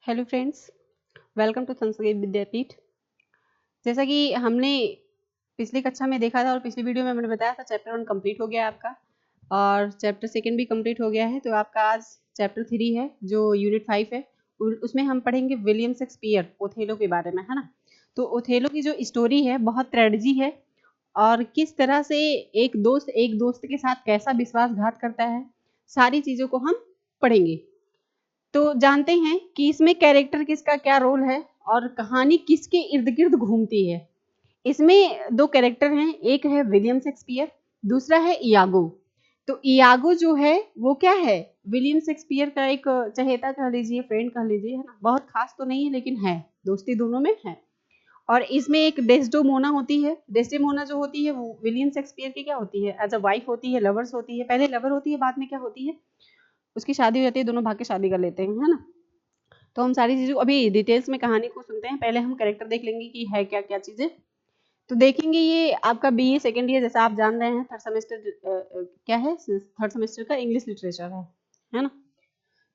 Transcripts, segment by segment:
Hello friends, welcome to Sanskrit Vidyapeeth. जैसा कि हमने पिछली कक्षा में देखा था और पिछली वीडियो में हमने बताया था, चैप्टर 1 कंप्लीट हो गया है आपका और चैप्टर 2 भी कंप्लीट हो गया है। तो आपका आज चैप्टर 3 है जो यूनिट 5 है। उसमें हम पढ़ेंगे विलियम शेक्सपियर, ओथेलो के बारे में, है ना। तो ओथेलो की जो स्टोरी है बहुत ट्रेजेडी है और किस तरह से एक दोस्त के साथ कैसा विश्वासघात करता है, सारी चीज़ों को हम पढ़ेंगे। तो जानते हैं कि इसमें कैरेक्टर किसका क्या रोल है और कहानी किसके इर्द गिर्द घूमती है। इसमें दो कैरेक्टर हैं, एक है विलियम शेक्सपियर, दूसरा है इयागो। तो इयागो जो है वो क्या है, विलियम शेक्सपियर का एक चहेता कह लीजिए, फ्रेंड कह लीजिए, है ना। बहुत खास तो नहीं है लेकिन है, दोस्ती दोनों में है। और इसमें एक डेस्डेमोना होती है। डेस्डेमोना जो होती है वो विलियम शेक्सपियर की क्या होती है, एज अ वाइफ होती है, लवर्स होती है। पहले लवर होती है, बाद में क्या होती है, उसकी शादी हो जाती है, दोनों भाग के शादी कर लेते हैं, है ना। तो हम सारी चीज़ों अभी डिटेल्स में कहानी को सुनते हैं। पहले हम कैरेक्टर देख लेंगे कि है क्या क्या चीज़ें। तो देखेंगे ये आपका बीए सेकेंड ईयर, जैसा आप जान रहे हैं, थर्ड सेमेस्टर क्या है, थर्ड सेमेस्टर का इंग्लिश लिटरेचर है ना।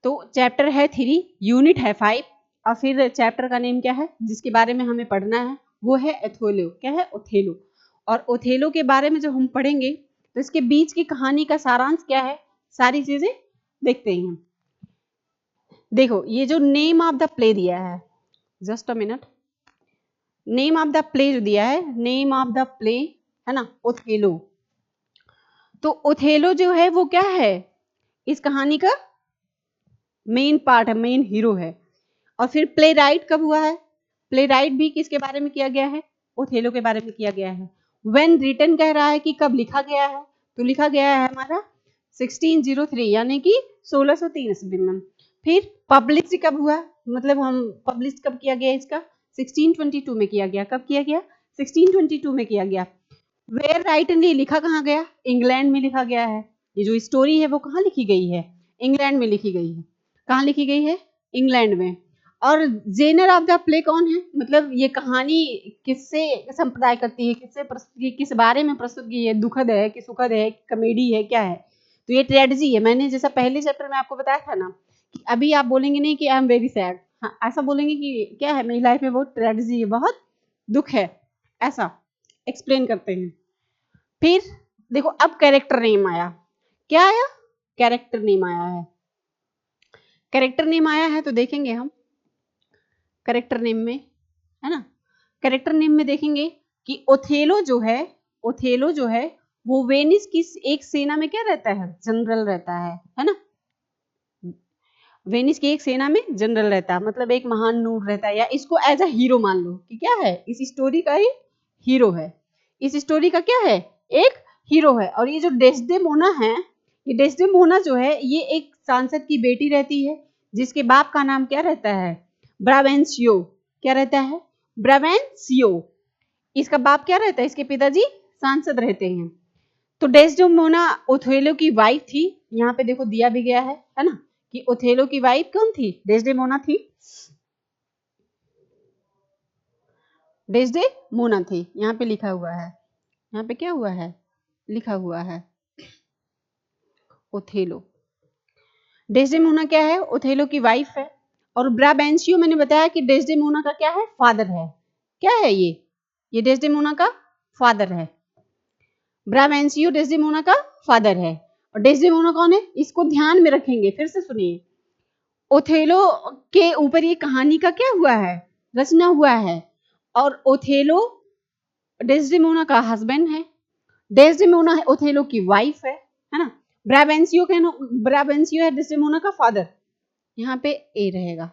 तो चैप्टर है 3, यूनिट है 5 और फिर चैप्टर का नेम क्या है जिसके बारे में हमें पढ़ना है, वो है ओथेलो। क्या है, ओथेलो। और ओथेलो के बारे में जब हम पढ़ेंगे तो इसके बीच की कहानी का सारांश क्या है, सारी चीजें देखते हैं। देखो ये जो नेम ऑफ द प्ले दिया है, just a minute, name of the play जो दिया है, नेम ऑफ द प्ले है ना, ओथेलो। तो ओथेलो जो है वो क्या है, इस कहानी का मेन पार्ट है, मेन हीरो है। और फिर प्ले राइट कब हुआ है, प्ले राइट भी किसके बारे में किया गया है, ओथेलो के बारे में किया गया है। व्हेन रिटन कह रहा है कि कब लिखा गया है, तो लिखा गया है हमारा 1603 यानी कि 1603 ईस्वी में। फिर पब्लिश कब हुआ, मतलब हम पब्लिश कब किया गया इसका, 1622 में किया गया। कब किया गया, 1622 में किया गया। वेयर राइटनली लिखा कहाँ गया, इंग्लैंड में लिखा गया है। ये जो स्टोरी है वो कहाँ लिखी गई है, इंग्लैंड में लिखी गई है। कहाँ लिखी गई है, इंग्लैंड में। और जेनर ऑफ द प्ले कौन है, मतलब ये कहानी किससे संप्रदाय करती है, किससे प्रस्तुत, किस बारे में प्रस्तुत की है, दुखद है कि सुखद है, कॉमेडी है, क्या है। तो ये ट्रेजेडी है। मैंने जैसा पहले चैप्टर में आपको बताया था ना कि अभी आप बोलेंगे नहीं कि आई एम वेरी सैड, हाँ ऐसा बोलेंगे कि क्या है, मेरी लाइफ में बहुत ट्रेजेडी है, बहुत दुख है, ऐसा एक्सप्लेन करते हैं। फिर देखो अब कैरेक्टर नेम आया, क्या आया, कैरेक्टर नेम आया है। कैरेक्टर नेम आया है तो देखेंगे हम कैरेक्टर नेम में, है ना। कैरेक्टर नेम में देखेंगे कि ओथेलो जो है, ओथेलो जो है वो वेनिस की एक सेना में क्या रहता है, जनरल रहता है ना। वेनिस की एक सेना में जनरल रहता है, मतलब एक महान नूर रहता है, या इसको एज अ हीरो मान लो कि क्या है, इस स्टोरी का ही हीरो है। इस स्टोरी का क्या है, एक हीरो है। और ये जो डेस्डेमोना है, ये डेस्डेमोना जो है ये एक सांसद की बेटी रहती है जिसके बाप का नाम क्या रहता है, ब्रावेंसियो। क्या रहता है, ब्रावेंसियो। इसका बाप क्या रहता है, इसके पिताजी सांसद रहते हैं। तो डेस्डेमोना ओथेलो की वाइफ थी। यहाँ पे देखो दिया भी गया है ना, कि ओथेलो की वाइफ कौन थी, डेस्डेमोना थी, डेस्डेमोना थी। यहाँ पे लिखा हुआ है, यहाँ पे क्या हुआ है, लिखा हुआ है ओथेलो। डेस्डेमोना क्या है, ओथेलो की वाइफ है। और ब्राबेंसियो मैंने बताया कि डेस्डेमोना का क्या है, फादर है। क्या है ये डेस्डेमोना का फादर है। ब्राबेंसियो डेस्डेमोना का फादर है। और डेस्डेमोना कौन है, इसको ध्यान में रखेंगे, फिर से सुनिए। ओथेलो के ऊपर ये कहानी का क्या हुआ है, रचना हुआ है। और ओथेलो डेस्डेमोना का हस्बैंड है, डेस्डेमोना है ओथेलो की वाइफ है ना। ब्राबेंसियो है डेस्डेमोना का फादर, यहाँ पे ए रहेगा।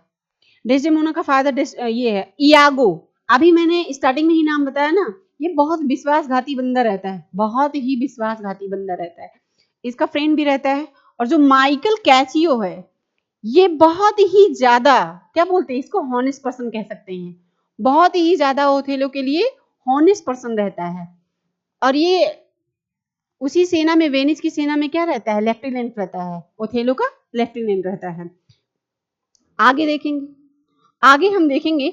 डेस्डेमोना का फादर ये है इयागो। अभी मैंने स्टार्टिंग में ही नाम बताया ना, ये बहुत विश्वासघाती बंदा रहता है, बहुत ही विश्वासघाती बंदा रहता है। इसका फ्रेंड भी रहता है। और जो माइकल कैसियो है, ये बहुत ही ज्यादा, क्या बोलते हैं इसको, हॉनेस्ट पर्सन कह सकते हैं। बहुत ही ज्यादा ओथेलो के लिए हॉनेस्ट पर्सन रहता है। और ये उसी सेना में, वेनिस की सेना में क्या रहता है, लेफ्टिनेंट रहता है, ओथेलो का लेफ्टिनेंट रहता है। आगे देखेंगे, आगे हम देखेंगे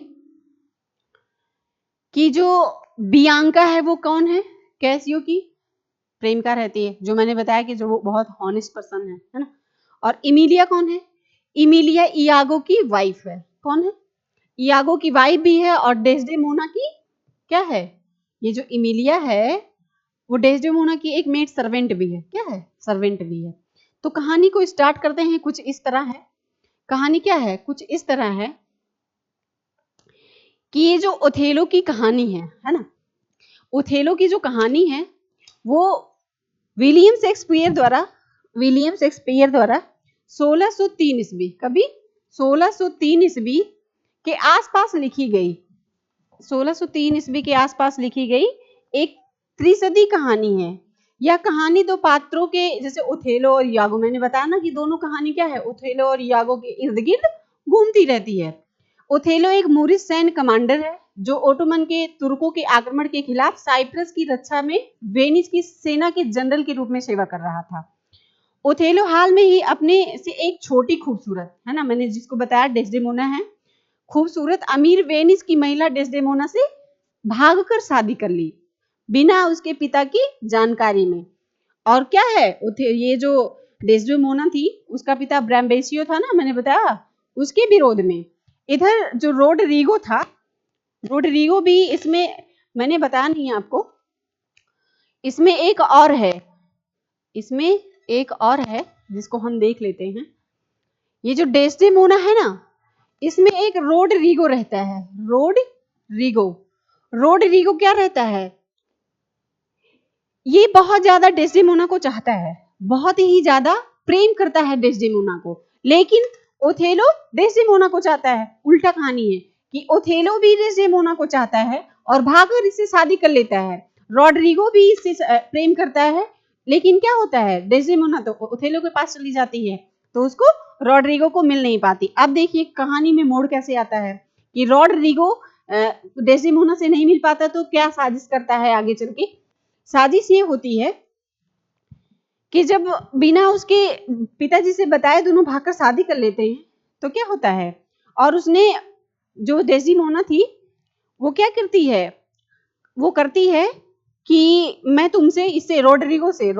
कि जो बियांका है वो कौन है, कैसियो की प्रेमिका रहती है, जो मैंने बताया कि जो वो बहुत हॉनेस्ट पर्सन है ना। और इमिलिया कौन है, इमिलिया इयागो की वाइफ है। कौन है? इयागो की वाइफ भी है और डेस्डेमोना की क्या है? ये जो इमिलिया है वो डेस्डेमोना की एक मेड सर्वेंट भी है। क्या है? सर्वेंट भी है। तो कहानी को स्टार्ट करते हैं। कुछ इस तरह है कहानी। क्या है? कुछ इस तरह है कि ये जो ओथेलो की कहानी है ना, ओथेलो की जो कहानी है वो विलियम शेक्सपियर द्वारा 1603 ईस्वी, कभी 1603 ईस्वी के आसपास लिखी गई। 1603 ईस्वी के आसपास लिखी गई एक त्रिसदी कहानी है। यह कहानी दो पात्रों के, जैसे ओथेलो और यागो, मैंने बताया ना कि दोनों कहानी क्या है, ओथेलो और यागो के इर्द गिर्द घूमती रहती है। ओथेलो एक मूरिश सैन्य कमांडर है जो ओटोमन के तुर्कों के आक्रमण के खिलाफ साइप्रस की रक्षा में वेनिस की सेना के जनरल के रूप में सेवा कर रहा था। ओथेलो हाल में ही अपने से एक छोटी खूबसूरत, है ना, मैंने जिसको बताया डेस्डेमोना है, खूबसूरत अमीर वेनिस की महिला डेस्डेमोना से भागकर शादी कर ली बिना उसके पिता की जानकारी में। और क्या है, ये जो डेस्डेमोना थी उसका पिता ब्रैम्बेसियो था ना, मैंने बताया, उसके विरोध में। इधर जो रोडरिगो था, रोडरिगो भी इसमें मैंने बताया नहीं आपको, इसमें एक और है, इसमें एक और है जिसको हम देख लेते हैं। ये जो डेस्डेमोना है ना, इसमें एक रोडरिगो रहता है। रोडरिगो क्या रहता है, ये बहुत ज्यादा डेस्डेमोना को चाहता है, बहुत ही ज्यादा प्रेम करता है डेस्डेमोना को, लेकिन ओथेलो डेस्डेमोना को चाहता है। उल्टा कहानी है कि ओथेलो भी डेस्डेमोना को चाहता है और भागकर इससे शादी कर लेता है। रोड्रिगो भी इससे प्रेम करता है, लेकिन क्या होता है, डेस्डेमोना तो ओथेलो के पास चली जाती है तो उसको रोड्रिगो को मिल नहीं पाती। अब देखिए कहानी में मोड़ कैसे आता है कि रोड्रिगो डेस्डेमोना से नहीं मिल पाता तो क्या साजिश करता है आगे चल के। साजिश ये होती है कि जब बिना उसके पिताजी से बताए दोनों भागकर शादी कर लेते हैं तो क्या होता है, और उसने जो डेस्डेमोना थी वो क्या करती है, वो करती है कि मैं तुमसे, इससे रोड्रिगो से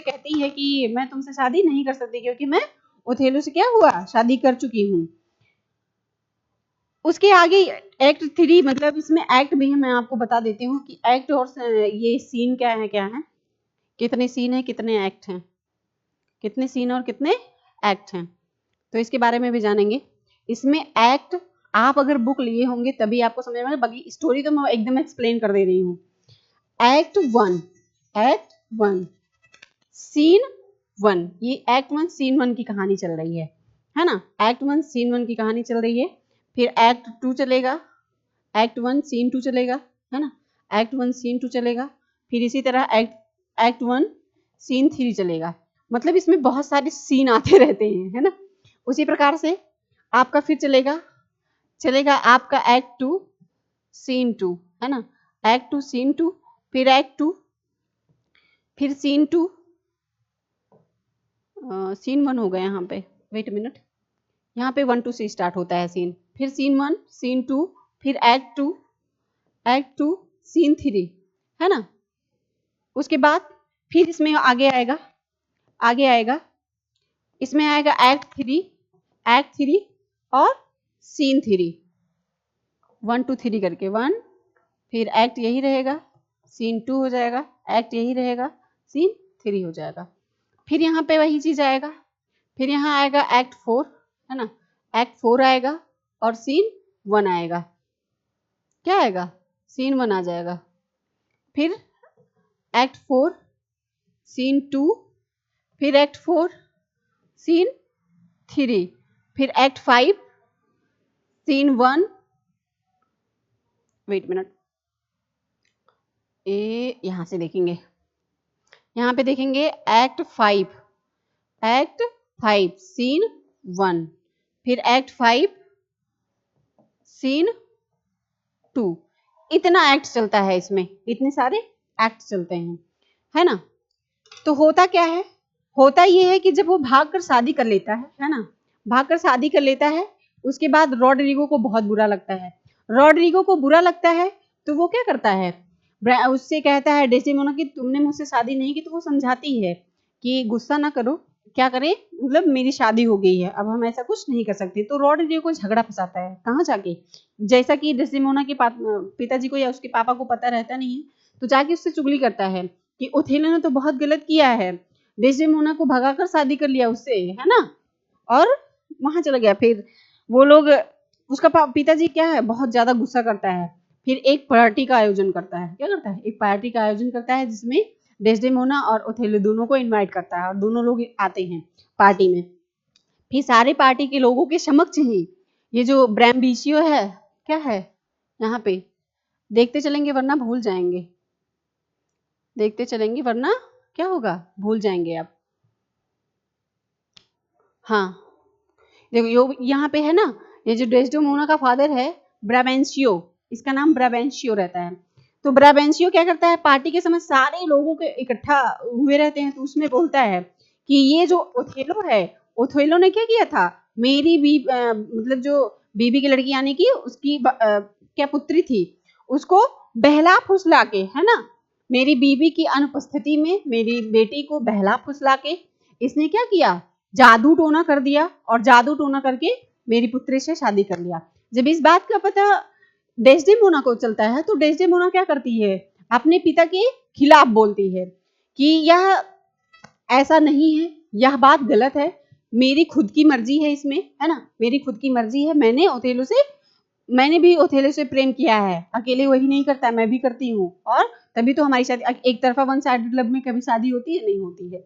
कहती है कि मैं तुमसे शादी नहीं कर सकती क्योंकि मैं ओथेलो से क्या हुआ, शादी कर चुकी हूँ। उसके आगे एक्ट 3, मतलब इसमें एक्ट भी है, मैं आपको बता देती हूँ कि एक्ट और ये सीन क्या है, कितने सीन है, कितने एक्ट हैं, कितने सीन और कितने एक्ट हैं, तो इसके बारे में भी जानेंगे। इसमें एक्ट आप अगर बुक लिए होंगे तभी आपको समझ में, बाकी स्टोरी तो मैं एकदम एक्सप्लेन कर दे रही हूँ। एक्ट 1 सीन 1, ये एक्ट 1 सीन 1 की कहानी चल रही है ना, एक्ट 1 सीन 1 की कहानी चल रही है। फिर एक्ट 2 चलेगा, एक्ट 1 सीन 2 चलेगा, है ना, एक्ट 1 सीन 2 चलेगा। फिर इसी तरह एक्ट 1 सीन 3 चलेगा। मतलब इसमें बहुत सारे सीन आते रहते हैं, है ना। उसी प्रकार से आपका फिर चलेगा आपका एक्ट 2 सीन 2, है ना, एक्ट 2 सीन 2, फिर एक्ट 2, फिर सीन 2, सीन 1 हो गया यहाँ पे, वेट मिनट, यहाँ पे 1 2 से स्टार्ट होता है सीन, फिर सीन 1 सीन 2, फिर एक्ट 2 सीन 3, है ना। उसके बाद फिर इसमें आगे आएगा इसमें आएगा एक्ट 3 और सीन 3, 1 2 3 करके 1, फिर एक्ट यही रहेगा, सीन 2 हो जाएगा, एक्ट यही रहेगा, सीन 3 हो जाएगा। फिर यहाँ पे वही चीज आएगा, फिर यहाँ आएगा एक्ट 4, है ना, एक्ट 4 आएगा और सीन 1 आएगा। क्या आएगा, सीन 1 आ जाएगा। फिर एक्ट 4 सीन 2, फिर एक्ट 4 सीन 3, फिर एक्ट 5 सीन 1, वेट मिनट, ये यहां से देखेंगे, यहाँ पे देखेंगे एक्ट 5 सीन 1, फिर एक्ट 5 सीन 2, इतना एक्ट चलता है इसमें, इतने सारे एक्ट चलते हैं, है ना। तो होता क्या है, होता ये है कि जब वो भागकर शादी कर लेता है ना, भागकर शादी कर लेता है, उसके बाद रोड्रिगो को बहुत बुरा लगता है। रोड्रिगो को बुरा लगता है तो वो क्या करता है, उससे कहता है डेस्डेमोना कि तुमने मुझसे शादी नहीं की, तो वो समझाती है कि गुस्सा ना करो, क्या करें, मतलब मेरी शादी हो गई है, अब हम ऐसा कुछ नहीं कर सकते। तो रॉड्रिगो को झगड़ा फंसाता है, कहाँ जाके, जैसा कि डेस्डेमोना के पिताजी को या उसके पापा को पता रहता नहीं है, तो जाके उससे चुगली करता है कि ओथेलो ने तो बहुत गलत किया है, डेस्डेमोना को भगाकर शादी कर लिया उससे, है ना, और वहां चला गया। फिर वो लोग, उसका पिताजी क्या है, बहुत ज्यादा गुस्सा करता है। फिर एक पार्टी का आयोजन करता है, क्या करता है, एक पार्टी का आयोजन करता है जिसमें डेस्डेमोना और ओथेलो दोनों को इनवाइट करता है और दोनों लोग आते हैं पार्टी में। फिर सारे पार्टी के लोगों के समक्ष ही ये जो ब्रैम्बिशियो है, क्या है यहाँ पे, देखते चलेंगे वरना भूल जाएंगे, देखते चलेंगे वरना क्या होगा, भूल जाएंगे आप। हाँ देखो यहाँ पे है ना, ये जो डेस्डेमोना का फादर है ब्राबेंशियो, इसका नाम ब्राबेंशियो रहता है। तो ब्राबेंशियो क्या करता है, पार्टी के समय सारे लोगों के इकट्ठा हुए रहते हैं, तो उसमें बोलता है कि ये जो ओथेलो है, ओथेलो ने क्या किया था, मेरी मतलब जो बीबी की लड़की यानी कि उसकी क्या पुत्री थी, उसको बहला फुसला के, है ना, मेरी बीबी की अनुपस्थिति में मेरी बेटी को बहला फुसला के इसने क्या किया, जादू टोना कर दिया, और जादू टोना करके मेरी पुत्री से शादी कर लिया। जब इस बात का पता डेस्डेमोना को चलता है, तो डेस्डेमोना क्या करती है, अपने पिता के खिलाफ बोलती है कि यह ऐसा नहीं है, यह बात गलत है, मेरी खुद की मर्जी है इसमें, है ना, मेरी खुद की मर्जी है, मैंने भी ओथेलो से प्रेम किया है, अकेले वही नहीं करता, मैं भी करती हूँ, और तभी तो हमारी शादी, एक तरफा वन साइडेड लव में कभी शादी होती है, नहीं होती है।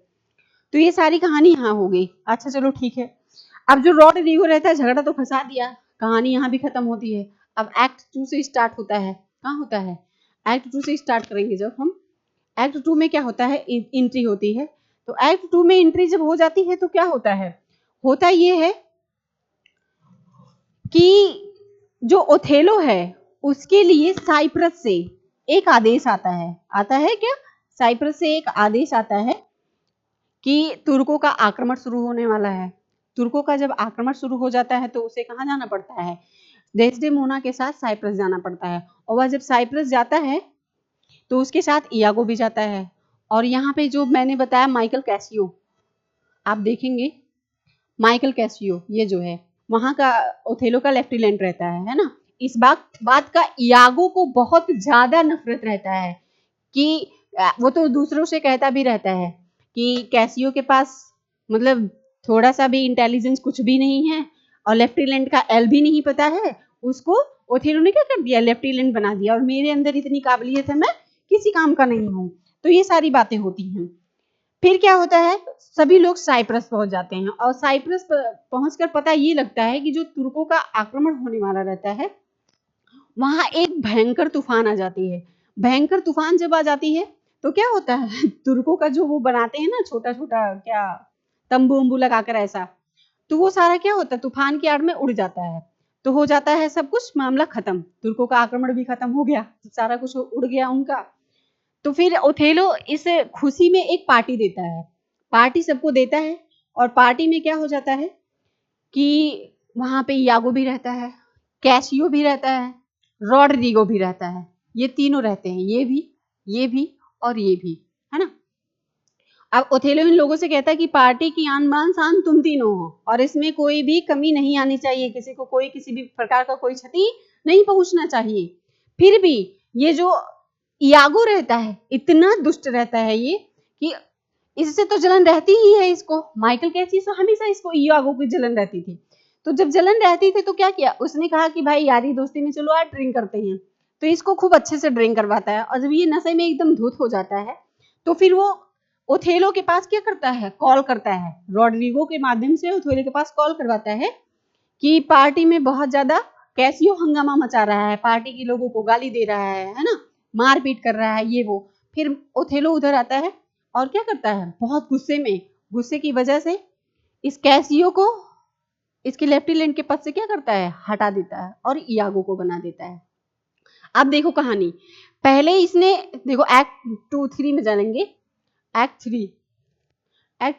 तो ये सारी कहानी यहाँ हो गई। अच्छा चलो ठीक है, अब जो रॉड्रिगो रहता है, झगड़ा तो फंसा दिया, कहानी यहाँ भी खत्म होती है। अब एक्ट 2 से स्टार्ट होता है, कहाँ होता है, एक्ट 2 से स्टार्ट करेंगे जब हम। एक्ट 2 में क्या होता है, एंट्री होती है। तो एक्ट 2 में एंट्री जब हो जाती है तो क्या होता है, होता ये है कि जो ओथेलो है उसके लिए साइप्रस से एक आदेश आता है क्या, साइप्रस से एक आदेश आता है कि तुर्कों का आक्रमण शुरू होने वाला है। तुर्कों का जब आक्रमण शुरू हो जाता है तो उसे कहाँ जाना पड़ता है, डेस्डेमोना के साथ साइप्रस जाना पड़ता है। और वह जब साइप्रस जाता है तो उसके साथ इयागो भी जाता है। और यहाँ पे जो मैंने बताया माइकल कैसियो, आप देखेंगे माइकल कैसियो ये जो है वहां का ओथेलो का लेफ्टिनेंट रहता है ना। इस बात का इयागो को बहुत ज्यादा नफरत रहता है कि वो तो दूसरों से कहता भी रहता है कि कैसियो के पास मतलब थोड़ा सा भी इंटेलिजेंस कुछ भी नहीं है, और लेफ्टिनेंट का एल भी नहीं पता है, उसको ओथेलो ने क्या कर दिया, लेफ्टिनेंट बना दिया, और मेरे अंदर इतनी काबिलियत है, मैं किसी काम का नहीं हूँ। तो ये सारी बातें होती हैं। फिर क्या होता है, सभी लोग साइप्रस पहुंच जाते हैं, और साइप्रस पहुंचकर पता ये लगता है कि जो तुर्कों का आक्रमण होने वाला रहता है, वहां एक भयंकर तूफान आ जाती है। भयंकर तूफान जब आ जाती है तो क्या होता है, तुर्कों का जो वो बनाते हैं ना छोटा छोटा क्या तंबू उम्बू लगाकर ऐसा, तो वो सारा क्या होता है, तूफान की आड़ में उड़ जाता है। तो हो जाता है सब कुछ, मामला खत्म, तुर्कों का आक्रमण भी खत्म हो गया, सारा कुछ उड़ गया उनका। तो फिर ओथेलो इस खुशी में एक पार्टी देता है, पार्टी सबको देता है, और पार्टी में क्या हो जाता है कि वहां पे यागो भी रहता है, कैसियो भी रहता है, रॉड्रिगो भी रहता है, ये तीनों रहते हैं, ये भी और ये भी, है ना। अब ओथेलो इन लोगों से कहता है कि पार्टी की आन बान शान तुम तीनों हो, और इसमें कोई भी कमी नहीं आनी चाहिए, किसी को कोई किसी भी प्रकार का कोई क्षति नहीं पहुंचना चाहिए। फिर भी ये जो यागो रहता है इतना दुष्ट रहता है ये कि इससे तो जलन रहती ही है इसको, माइकल कैसी से हमेशा इसको यागो की जलन रहती थी। तो जब जलन रहती थी तो क्या किया उसने, कहा कि भाई यारी दोस्ती में चलो आज ड्रिंक करते हैं। तो इसको खूब अच्छे से ड्रिंक करवाता है, और जब ये नशे में एकदम धुत हो जाता है तो फिर वो ओथेलो के पास क्या करता है, कॉल करता है, रॉड्रिगो के माध्यम से ओथेलो के पास कॉल करवाता है कि पार्टी में बहुत ज्यादा कैसियो हंगामा मचा रहा है, पार्टी के लोगों को गाली दे रहा है ना, मारपीट कर रहा है ये वो। फिर ओथेलो उधर आता है और क्या करता है, बहुत गुस्से में, गुस्से की वजह से इस कैसियो को इसके लेफ्टिनेंट के पद से क्या करता है, हटा देता है और इयागो को बना देता है। अब देखो कहानी, पहले इसने देखो एक्ट 2-3 में जानेंगे, एक्ट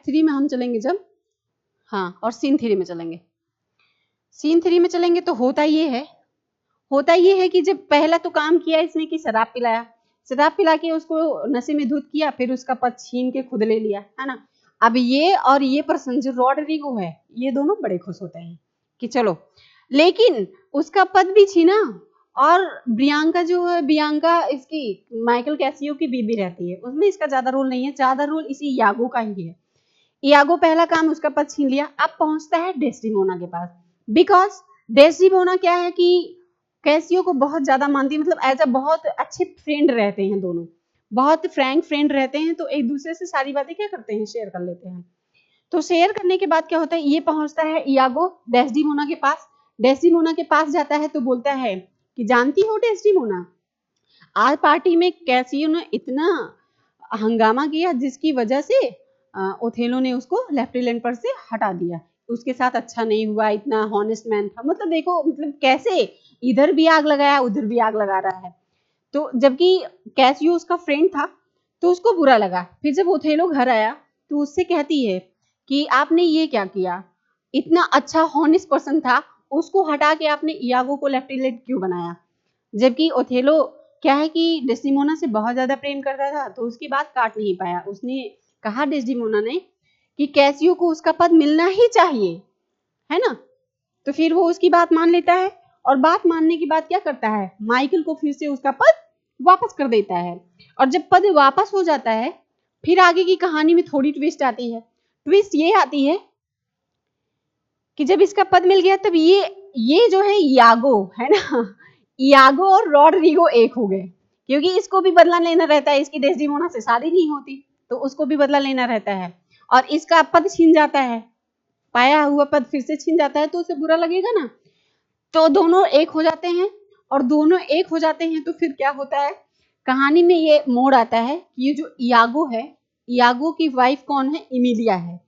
थ्री में हम चलेंगे जब, हाँ, और सीन 3 में चलेंगे। सीन 3 में चलेंगे तो होता ये है कि जब पहला तो काम किया इसने कि शराब पिलाया, शराब पिला के उसको नशे में धुत किया, फिर उसका पद छीन के खुद ले लिया, है ना। अब ये और ये पर्सन जो रॉड्रिगो है, ये दोनों बड़े खुश होते हैं कि चलो, लेकिन उसका पद भी छीना। और बियांका जो है, बियांका इसकी माइकल कैसियो की बीबी रहती है, उसमें इसका ज्यादा रोल नहीं है, ज्यादा रोल इसी यागो का ही है। यागो पहला काम उसका पद छीन लिया, अब पहुंचता है डेस्टिमोना के पास। बिकॉज डेस्टिमोना क्या है कि कैसियो को बहुत ज्यादा मानती है, मतलब एज अ बहुत अच्छे फ्रेंड रहते हैं दोनों, बहुत फ्रैंक फ्रेंड रहते हैं, तो एक दूसरे से सारी बातें क्या करते हैं, शेयर कर लेते हैं। तो शेयर करने के बाद क्या होता है, ये पहुंचता है यागो डेस्टिमोना के पास। डेस्टिमोना के पास जाता है तो बोलता है कि जानती हो डेस्टिमोना, आज पार्टी में कैसियो ने इतना हंगामा किया जिसकी वजह से ओथेलो ने उसको लेफ्टिनेंट पर से हटा दिया, उसके साथ अच्छा नहीं हुआ, इतना हॉनेस्ट मैन था, मतलब देखो मतलब कैसे इधर भी आग लगाया उधर भी आग लगा रहा है। तो जबकि कैसियो उसका फ्रेंड था तो उसको बुरा लगा। फिर जब ओथेलो घर आया तो उससे कहती है कि आपने ये क्या किया, इतना अच्छा हॉनेस्ट पर्सन था, उसको हटा के आपने इयागो को लेफ्टिनेंट क्यों बनाया। जबकि ओथेलो क्या है कि डेस्टिमोना से बहुत ज्यादा प्रेम करता था, तो उसकी बात काट नहीं पाया। उसने कहा डेस्टिमोना ने कि कैसियो को उसका पद मिलना ही चाहिए, है ना। तो फिर वो उसकी बात मान लेता है, और बात मानने के बाद क्या करता है, माइकल को फिर से उसका पद वापस कर देता है। और जब पद वापस हो जाता है, फिर आगे की कहानी में थोड़ी ट्विस्ट आती है। ट्विस्ट ये आती है कि जब इसका पद मिल गया तब ये जो है यागो है ना, यागो और रॉड्रिगो एक हो गए, क्योंकि इसको भी बदला लेना रहता है, इसकी डेस्टिमोना से शादी नहीं होती तो उसको भी बदला लेना रहता है, और इसका पद छीन जाता है, पाया हुआ पद फिर से छीन जाता है, तो उसे बुरा लगेगा ना। तो दोनों एक हो जाते हैं, और दोनों एक हो जाते हैं तो फिर क्या होता है, कहानी में ये मोड़ आता है कि ये जो इयागो है, इयागो की वाइफ कौन है, इमिलिया है।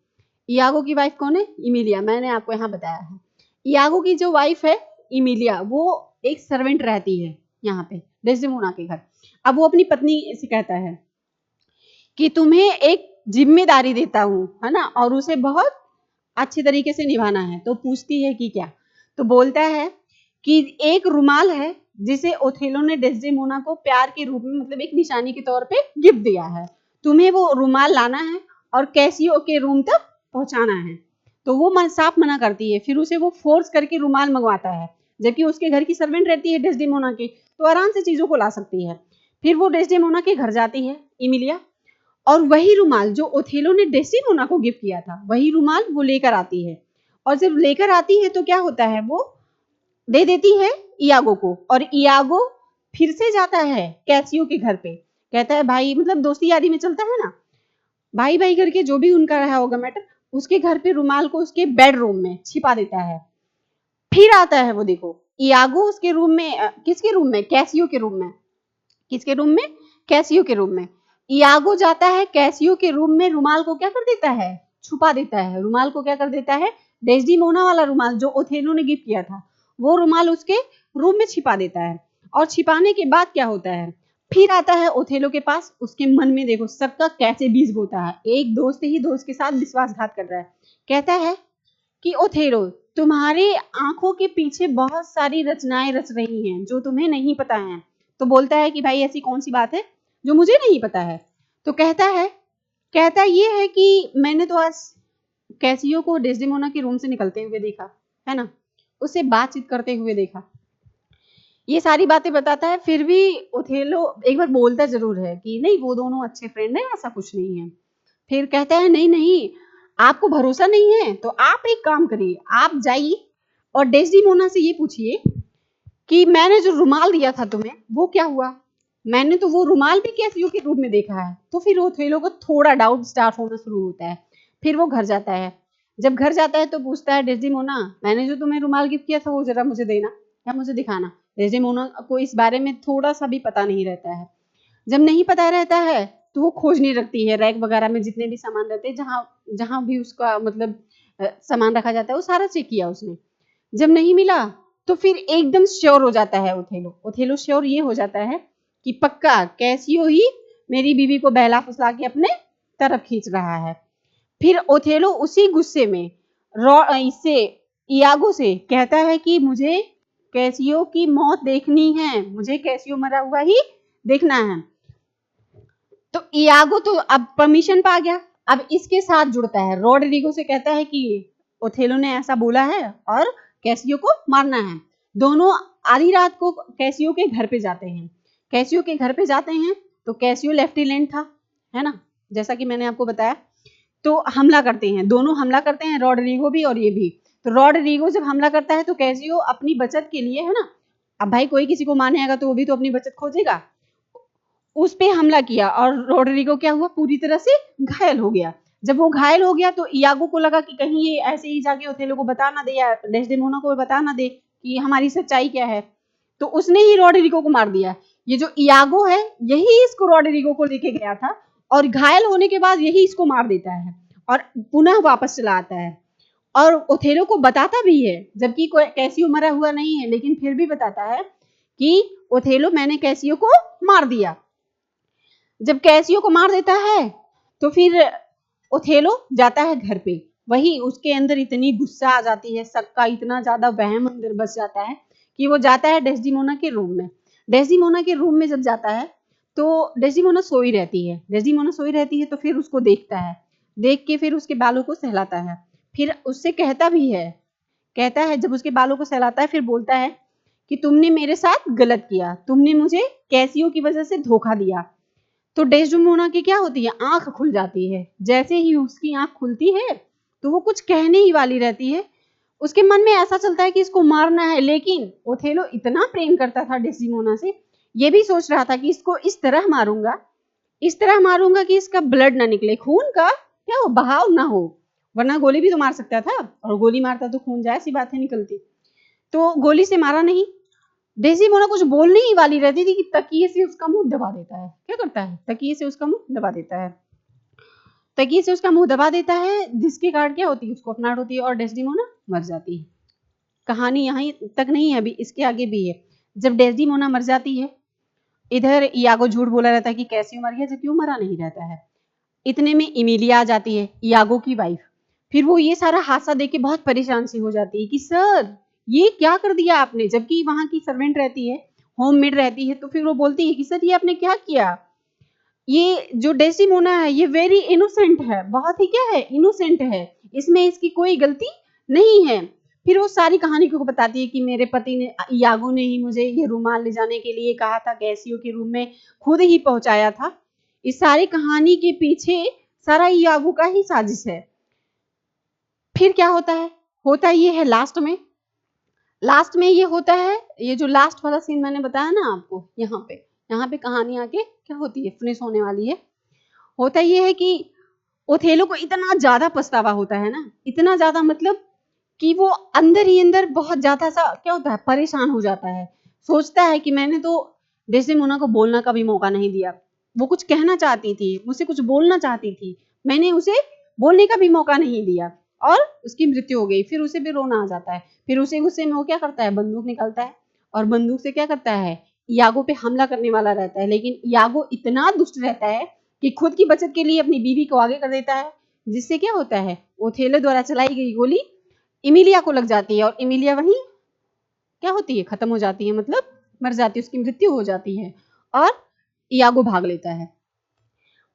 इयागो की वाइफ कौन है, इमिलिया, मैंने आपको यहाँ बताया है। इयागो की जो वाइफ है इमिलिया, वो एक सर्वेंट रहती है यहाँ पे डेस्डेमोना के घर। अब वो अपनी पत्नी से कहता है कि तुम्हें एक जिम्मेदारी देता हूँ, है ना, और उसे बहुत अच्छे तरीके से निभाना है। तो पूछती है कि क्या, तो बोलता है कि एक रुमाल है जिसे ओथेलो ने डेस्डेमोना को प्यार के रूप में, मतलब एक निशानी के तौर पे गिफ्ट दिया है, तुम्हें वो रुमाल लाना है और कैसियो के रूम तक पहुंचाना है। तो वो साफ मना करती है, फिर उसे वो फोर्स करके रुमाल मंगवाता है, जबकि उसके घर की सर्वेंट रहती है डेस्डेमोना की, तो आराम से चीजों को ला सकती है। फिर वो डेस्डेमोना के घर जाती है इमिलिया, और वही रुमाल जो ओथेलो ने डेस्टिमोना को गिफ्ट किया था, वही रुमाल वो लेकर आती है। और जब लेकर आती है तो क्या होता है, वो दे देती है इयागो को, और इयागो फिर से जाता है कैसियो के घर पे, कहता है भाई, मतलब दोस्ती यारी में चलता है ना, भाई भाई करके जो भी उनका रहा होगा मैटर, उसके घर पे रुमाल को उसके बेडरूम में छिपा देता है। फिर आता है वो, देखो इयागो उसके रूम में, किसके रूम में, कैसियो के रूम में, किसके रूम में, कैसियो के रूम में। इयागो जाता है कैसियो के रूम में, रुमाल को क्या कर देता है, छुपा देता है। रुमाल को क्या कर देता है, डेस्डिमोना वाला रुमाल जो ओथेलो ने गिफ्ट किया था, वो रुमाल उसके रूम में छिपा देता है। और छिपाने के बाद क्या होता है, फिर आता है ओथेलो के पास। उसके मन में देखो सबका कैसे बीज बोता है, एक दोस्त ही दोस्त के साथ विश्वासघात कर रहा है। कहता है कि ओथेलो, तुम्हारे आंखों के पीछे बहुत सारी रचनाएं रच रही हैं जो तुम्हें नहीं पता है। तो बोलता है कि भाई ऐसी कौन सी बात है जो मुझे नहीं पता है। तो कहता ये है कि मैंने तो आज कैसियो को डेस्डेमोना के रूम से निकलते हुए देखा, है ना, उससे बातचीत करते हुए देखा, ये सारी बातें बताता है। फिर भी ओथेलो एक बार बोलता जरूर है कि नहीं, वो दोनों अच्छे फ्रेंड हैं, ऐसा कुछ नहीं है। फिर कहता है नहीं नहीं, आपको भरोसा नहीं है तो आप एक काम करिए, आप जाइए और डेस्डिमोना से ये पूछिए कि मैंने जो रुमाल दिया था तुम्हें वो क्या हुआ। मैंने तो वो रुमाल भी कैसियो के रूप में देखा है। तो फिर ओथेलो को थोड़ा डाउट स्टार्ट होना शुरू होता है। फिर वो घर जाता है, जब घर जाता है तो पूछता है डेस्डिमोना, मैंने जो तुम्हें रुमाल गिफ्ट किया था वो जरा मुझे देना या मुझे दिखाना। डेस्डिमोना को इस बारे में थोड़ा सा भी पता नहीं रहता है। जब नहीं पता रहता है तो वो खोजने लगती है, रैक वगैरह में जितने भी सामान रहते हैं, जहां जहां भी उसका मतलब सामान रखा जाता है, वो सारा चेक किया उसने। जब नहीं मिला तो फिर एकदम श्योर हो जाता है ओथेलो। ओथेलो श्योर ये हो जाता है कि पक्का कैसियो ही मेरी बीवी को बहला फुसला के अपने तरफ खींच रहा है। फिर ओथेलो उसी गुस्से में इससे इयागो से कहता है कि मुझे कैसियो की मौत देखनी है, मुझे कैसियो मरा हुआ ही देखना है। तो इयागो तो अब परमिशन पा गया, अब इसके साथ जुड़ता है, रॉड्रिगो से कहता है कि ओथेलो ने ऐसा बोला है और कैसियो को मारना है। दोनों आधी रात को कैसियो के घर पे जाते हैं। कैसियो के घर पे जाते हैं तो कैसियो लेफ्टिनेंट था, है ना, जैसा कि मैंने आपको बताया। तो हमला करते हैं, दोनों हमला करते हैं, रॉड्रिगो भी और ये भी। तो रॉड्रिगो जब हमला करता है तो कैसियो अपनी बचत के लिए, है ना, अब भाई कोई किसी को मारने आएगा तो वो भी तो अपनी बचत खोजेगा, उस पे हमला किया और रॉड्रिगो क्या हुआ, पूरी तरह से घायल हो गया। जब वो घायल हो गया तो इयागो को लगा कि कहीं ये ऐसे ही जाके ओथेलो को बता ना दे या डेस्डेमोना को बता ना दे कि हमारी सच्चाई क्या है, तो उसने ही रॉड्रिगो को मार दिया। ये जो इयागो है यही इसको रॉड्रिगो को लेके गया था और घायल होने के बाद यही इसको मार देता है और पुनः वापस चला आता है और ओथेलो को बताता भी है, जबकि कैसियो मरा हुआ नहीं है, लेकिन फिर भी बताता है कि ओथेलो मैंने कैसियो को मार दिया। जब कैसियो को मार देता है तो फिर ओथेलो जाता है घर पे, वही उसके अंदर इतनी गुस्सा आ जाती है, सबका इतना ज्यादा वहम अंदर बस जाता है कि वो जाता है डेस्डिमोना के रूम में। डेस्डिमोना के रूम में जब जाता है तो डेस्डिमोना सोई रहती है, डेस्डिमोना सोई रहती है तो फिर उसको देखता है, देख के फिर उसके बालों को सहलाता है, फिर उससे कहता भी है, कहता है जब उसके बालों को सहलाता है फिर बोलता है कि तुमने मेरे साथ गलत किया, तुमने मुझे कैसियो की वजह से धोखा दिया। तो डेस्डेमोना की क्या होती है, आंख खुल जाती है। जैसे ही उसकी आंख खुलती है तो वो कुछ कहने ही वाली रहती है। उसके मन में ऐसा चलता है कि इसको मारना है, लेकिन ओथेलो इतना प्रेम करता था डेस्डेमोना से, ये भी सोच रहा था कि इसको इस तरह मारूंगा, इस तरह मारूंगा कि इसका ब्लड ना निकले, खून का क्या हो बहाव ना हो, वरना गोली भी तो मार सकता था और गोली मारता तो खून जाए सी बात है निकलती। तो गोली से मारा नहीं, डेस्डेमोना कुछ बोलने ही वाली रहती थी कि तकिए से उसका मुंह दबा देता है। क्या करता है, तकिए से उसका मुंह दबा देता है, तकिए से उसका मुंह दबा देता है, जिसके कारण क्या होती है, उसको अपनाहट होती है और डेस्डेमोना मर जाती है। कहानी यहाँ तक नहीं है, अभी इसके आगे भी है। जब डेस्डेमोना मर जाती है, इधर इयागो झूठ बोला रहता है कि कैसियो मर गया, जबकि वो मरा नहीं रहता है। इतने में इमिलिया आ जाती है, इयागो की वाइफ। फिर वो ये सारा हादसा देख के बहुत परेशान सी हो जाती है कि सर ये क्या कर दिया आपने, जबकि वहां की सर्वेंट रहती है, होममेड रहती है। तो फिर वो बोलती है कि सर ये आपने क्या किया, ये जो डेस्डिमोना है ये वेरी इनोसेंट है, बहुत ही क्या है, इनोसेंट है, इसमें इसकी कोई गलती नहीं है। फिर वो सारी कहानी को बताती है कि मेरे पति ने, इयागो ने ही मुझे ये रुमाल ले जाने के लिए कहा था, कैसियो के रूम में खुद ही पहुंचाया था। इस सारी कहानी के पीछे सारा इयागो का ही साजिश है। फिर क्या होता है, होता ये है लास्ट में, लास्ट में ये होता है, ये जो लास्ट वाला सीन मैंने बताया ना आपको, यहाँ पे कहानी आके क्या होती है, फिनिश होने वाली है। होता ये है कि ओथेलो को इतना ज्यादा पछतावा होता है ना, इतना ज्यादा मतलब कि वो अंदर ही अंदर बहुत ज्यादा सा क्या होता है, परेशान हो जाता है। सोचता है कि मैंने तो डेस्डेमोना को बोलना का भी मौका नहीं दिया, वो कुछ कहना चाहती थी, मुझसे कुछ बोलना चाहती थी, मैंने उसे बोलने का भी मौका नहीं दिया और उसकी मृत्यु हो गई। फिर उसे भी रोना आ जाता है, फिर उसे गुस्से में वो क्या करता है, बंदूक निकालता है और बंदूक से क्या करता है, इयागो पे हमला करने वाला रहता है। लेकिन इयागो इतना दुष्ट रहता है कि खुद की बचत के लिए अपनी बीवी को आगे कर देता है, जिससे क्या होता है, ओथेलो द्वारा चलाई गई गोली इमिलिया को लग जाती है और इमिलिया वहीं क्या होती है, खत्म हो जाती है, मतलब मर जाती है, उसकी मृत्यु हो जाती है और इयागो भाग लेता है,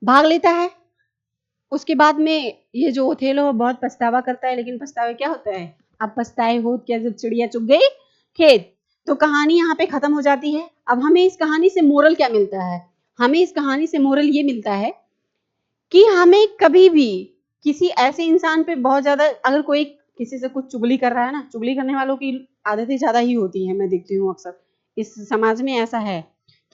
भाग लेता है। उसके बाद में ये जो ओथेलो बहुत पछतावा करता है, लेकिन पछतावा क्या होता है, अब पछताए हो क्या जब चिड़िया चुग गई खेत। तो कहानी यहाँ पे खत्म हो जाती है। अब हमें इस कहानी से मोरल क्या मिलता है, हमें इस कहानी से मोरल ये मिलता है कि हमें कभी भी किसी ऐसे इंसान पे बहुत ज्यादा, अगर कोई किसी से कुछ चुगली कर रहा है ना, चुगली करने वालों की आदतें ज्यादा ही होती है, मैं देखती हूँ अक्सर इस समाज में ऐसा है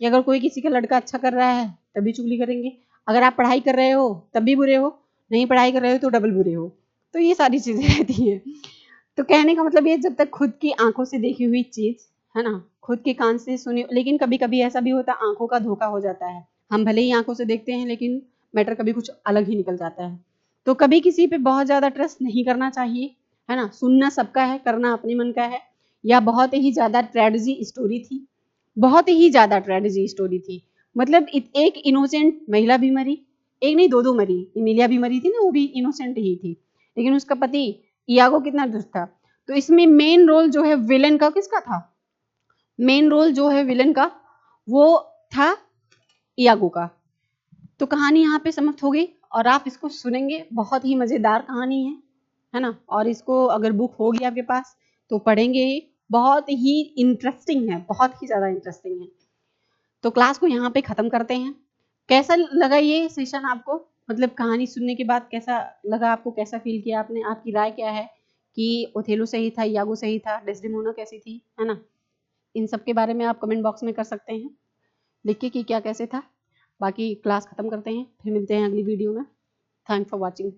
कि अगर कोई किसी का लड़का अच्छा कर रहा है तभी चुगली करेंगे, अगर आप पढ़ाई कर रहे हो तब भी बुरे हो, नहीं पढ़ाई कर रहे हो तो डबल बुरे हो। तो ये सारी चीजें रहती है। तो कहने का मतलब ये, जब तक खुद की आंखों से देखी हुई चीज है ना, खुद के कान से सुनी, लेकिन कभी कभी ऐसा भी होता है आंखों का धोखा हो जाता है, हम भले ही आंखों से देखते हैं लेकिन मैटर कभी कुछ अलग ही निकल जाता है। तो कभी किसी पे बहुत ज्यादा ट्रस्ट नहीं करना चाहिए, है ना, सुनना सबका है, करना अपने मन का है। या बहुत ही ज्यादा ट्रेजेडी स्टोरी थी, बहुत ही ज्यादा ट्रेजेडी स्टोरी थी, मतलब एक इनोसेंट महिला भी मरी, एक नहीं दो दो मरी, इमिलिया भी मरी थी ना, वो भी इनोसेंट ही थी, लेकिन उसका पति इयागो कितना दुष्ट था। तो इसमें मेन रोल जो है विलन का किसका था, मेन रोल जो है विलन का वो था इयागो का। तो कहानी यहाँ पे समाप्त हो गई और आप इसको सुनेंगे, बहुत ही मज़ेदार कहानी है ना। और इसको अगर बुक होगी आपके पास तो पढ़ेंगे, बहुत ही इंटरेस्टिंग है, बहुत ही ज़्यादा इंटरेस्टिंग है। तो क्लास को यहाँ पे ख़त्म करते हैं। कैसा लगा ये सेशन आपको, मतलब कहानी सुनने के बाद कैसा लगा आपको, कैसा फील किया आपने, आपकी राय क्या है कि ओथेलो सही था, यागो सही था, डेस्डेमोना कैसी थी, है ना। इन सब के बारे में आप कमेंट बॉक्स में कर सकते हैं लिख के कि क्या कैसे था। बाकी क्लास ख़त्म करते हैं, फिर मिलते हैं अगली वीडियो में। Thanks for watching.